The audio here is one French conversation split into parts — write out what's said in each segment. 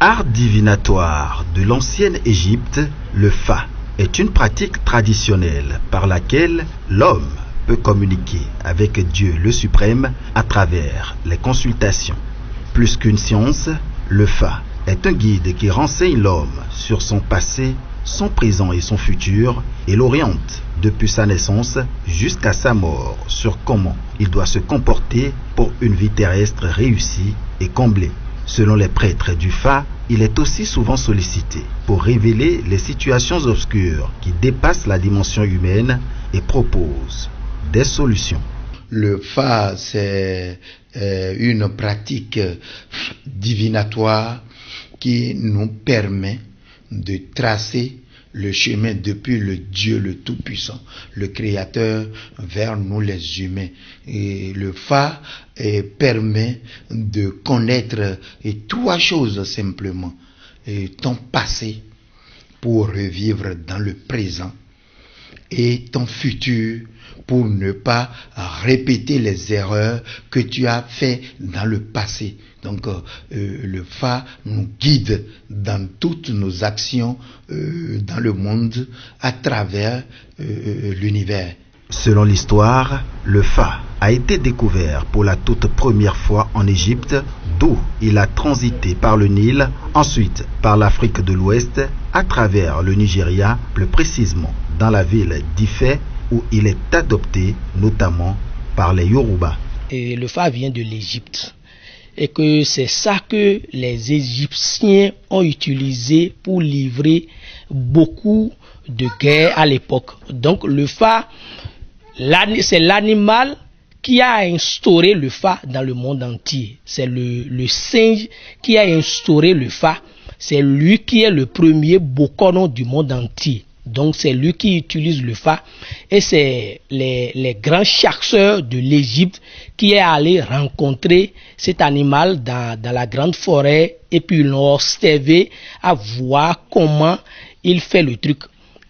Art divinatoire de l'ancienne Égypte, le Fa est une pratique traditionnelle par laquelle l'homme peut communiquer avec Dieu le Suprême à travers les consultations. Plus qu'une science, le Fa est un guide qui renseigne l'homme sur son passé, son présent et son futur et l'oriente depuis sa naissance jusqu'à sa mort sur comment il doit se comporter pour une vie terrestre réussie et comblée. Selon les prêtres du Fa, il est aussi souvent sollicité pour révéler les situations obscures qui dépassent la dimension humaine et propose des solutions. Le Fa, c'est une pratique divinatoire qui nous permet de tracer le chemin depuis le Dieu le Tout-Puissant, le Créateur, vers nous les humains. Et le Fa permet de connaître trois choses simplement. Ton passé pour revivre dans le présent et ton futur pour ne pas répéter les erreurs que tu as fait dans le passé. Donc le Fa nous guide dans toutes nos actions dans le monde à travers l'univers. Selon l'histoire, le Fa a été découvert pour la toute première fois en Égypte, d'où il a transité par le Nil, ensuite par l'Afrique de l'Ouest, à travers le Nigeria, plus précisément dans la ville d'Ifé, où il est adopté notamment par les Yoruba. Et le Fa vient de l'Égypte. Et que c'est ça que les Égyptiens ont utilisé pour livrer beaucoup de guerres à l'époque. Donc le Fa, c'est l'animal qui a instauré le Fa dans le monde entier. C'est le singe qui a instauré le Fa. C'est lui qui est le premier Bokono du monde entier. Donc c'est lui qui utilise le Fa. Et c'est les grands chasseurs de l'Égypte qui est allé rencontrer cet animal dans la grande forêt et puis l'ont observé à voir comment il fait le truc.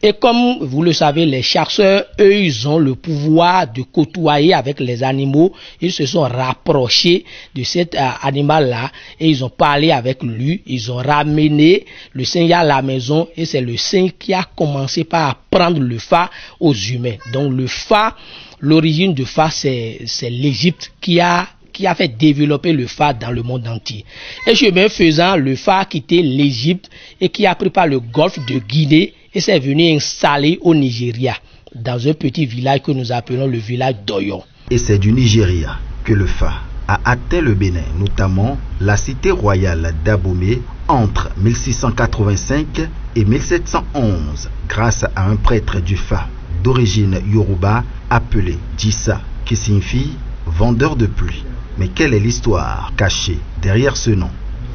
Et comme vous le savez, les chasseurs, eux, ils ont le pouvoir de côtoyer avec les animaux. Ils se sont rapprochés de cet animal-là et ils ont parlé avec lui. Ils ont ramené le singe à la maison et c'est le singe qui a commencé par apprendre le Fa aux humains. Donc le Fa, l'origine du Fa, c'est l'Égypte qui a fait développer le Fa dans le monde entier. Et chemin faisant, le Fa a quitté l'Égypte et qui a pris par le golfe de Guinée et s'est venu installer au Nigeria, dans un petit village que nous appelons le village d'Oyo. Et c'est du Nigeria que le Fa a atteint le Bénin, notamment la cité royale d'Abomey entre 1685 et 1711, grâce à un prêtre du Fa d'origine Yoruba appelé Dissa, qui signifie vendeur de pluie. Mais quelle est l'histoire cachée derrière ce nom?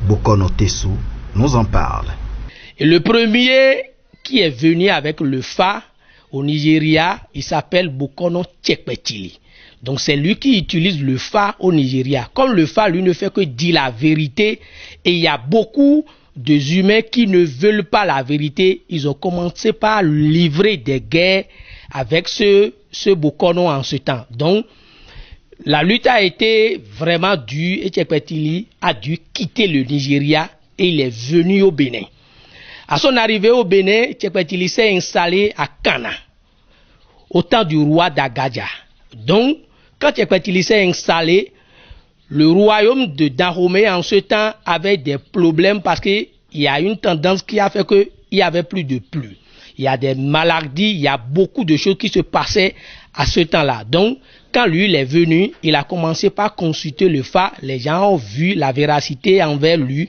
Bokono Tesu nous en parle. Et le premier qui est venu avec le Fa au Nigeria, il s'appelle Bokono Tchekpetili. Donc c'est lui qui utilise le Fa au Nigeria. Comme le Fa, lui, ne fait que dire la vérité, et il y a beaucoup d'humains qui ne veulent pas la vérité, ils ont commencé par livrer des guerres avec ce Bokono en ce temps. Donc la lutte a été vraiment dure et Tchekpetili a dû quitter le Nigeria et il est venu au Bénin. À son arrivée au Bénin, Tchekpetili s'est installé à Kana, au temps du roi d'Agadja. Donc, quand Tchekpetili s'est installé, le royaume de Dahomey en ce temps avait des problèmes parce qu'il y a une tendance qui a fait qu'il n'y avait plus de pluie. Il y a des maladies, il y a beaucoup de choses qui se passaient à ce temps-là. Donc, quand lui il est venu, il a commencé par consulter le Fa. Les gens ont vu la véracité envers lui.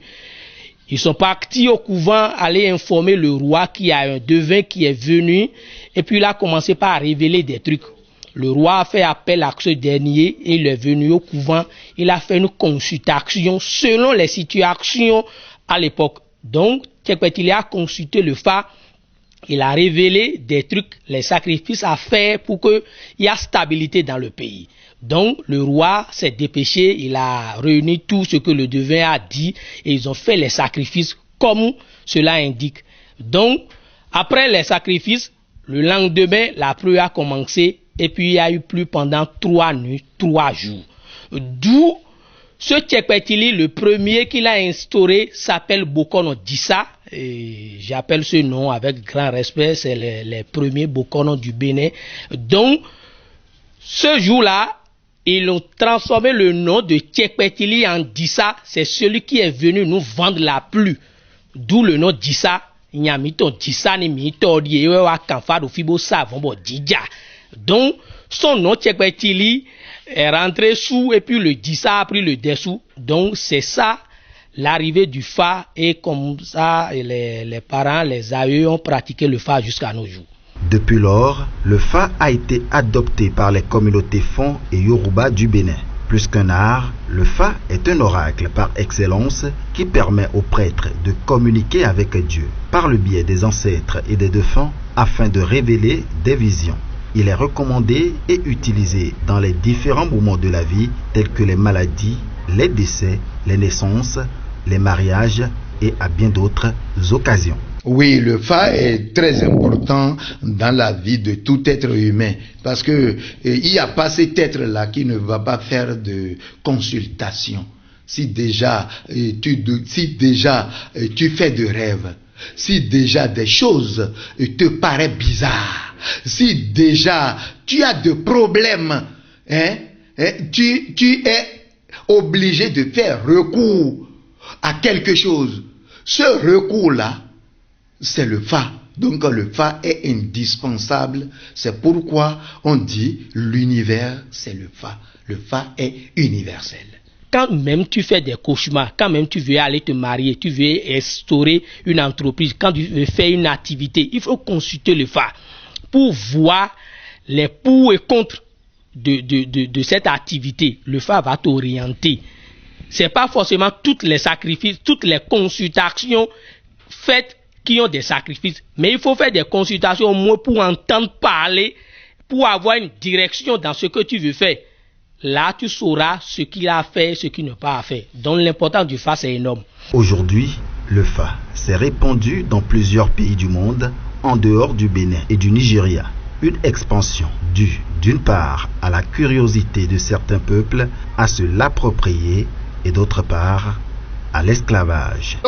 Ils sont partis au couvent aller informer le roi qu'il y a un devin qui est venu et puis il a commencé par révéler des trucs. Le roi a fait appel à ce dernier et il est venu au couvent. Il a fait une consultation selon les situations à l'époque. Donc, Tchekpetili a consulté le Fa. Il a révélé des trucs, les sacrifices à faire pour qu'il y ait stabilité dans le pays. Donc le roi s'est dépêché, il a réuni tout ce que le devin a dit et ils ont fait les sacrifices comme cela indique. Donc après les sacrifices, le lendemain, la pluie a commencé et puis il y a eu pluie pendant 3 nuits, 3 jours. D'où ce Tchekpetili, le premier qu'il a instauré, s'appelle Bokono Dissa. Et j'appelle ce nom avec grand respect, c'est les premiers Bokono du Bénin. Donc, ce jour-là, ils ont transformé le nom de Tchekpetili en Dissa. C'est celui qui est venu nous vendre la pluie. D'où le nom Dissa. Donc, son nom Tchekpetili est rentré sous et puis le Dissa a pris le dessous. Donc, c'est ça l'arrivée du Fa, et comme ça les parents, les aïeux ont pratiqué le Fa jusqu'à nos jours. Depuis lors, le Fa a été adopté par les communautés Fon et Yoruba du Bénin. Plus qu'un art, le Fa est un oracle par excellence qui permet aux prêtres de communiquer avec Dieu par le biais des ancêtres et des défunts afin de révéler des visions. Il est recommandé et utilisé dans les différents moments de la vie tels que les maladies, les décès, les naissances, les mariages et à bien d'autres occasions. Oui, le Fa est très important dans la vie de tout être humain parce que il n'y a pas cet être-là qui ne va pas faire de consultation. Si déjà tu fais de rêves, si déjà des choses te paraissent bizarres, si déjà tu as de problèmes, tu es obligé de faire recours à quelque chose. Ce recours-là, c'est le Fa. Donc le Fa est indispensable. C'est pourquoi on dit l'univers, c'est le Fa. Le Fa est universel. Quand même tu fais des cauchemars, quand même tu veux aller te marier, tu veux instaurer une entreprise, quand tu veux faire une activité, il faut consulter le Fa pour voir les pour et contre de cette activité. Le Fa va t'orienter. C'est pas forcément tous les sacrifices, toutes les consultations faites qui ont des sacrifices, mais il faut faire des consultations au moins pour entendre parler, pour avoir une direction dans ce que tu veux faire. Là, tu sauras ce qu'il a fait, ce qu'il n'a pas fait. Donc l'importance du Fa, c'est énorme. Aujourd'hui, le Fa s'est répandu dans plusieurs pays du monde, en dehors du Bénin et du Nigeria. Une expansion due, d'une part, à la curiosité de certains peuples à se l'approprier et d'autre part, à l'esclavage.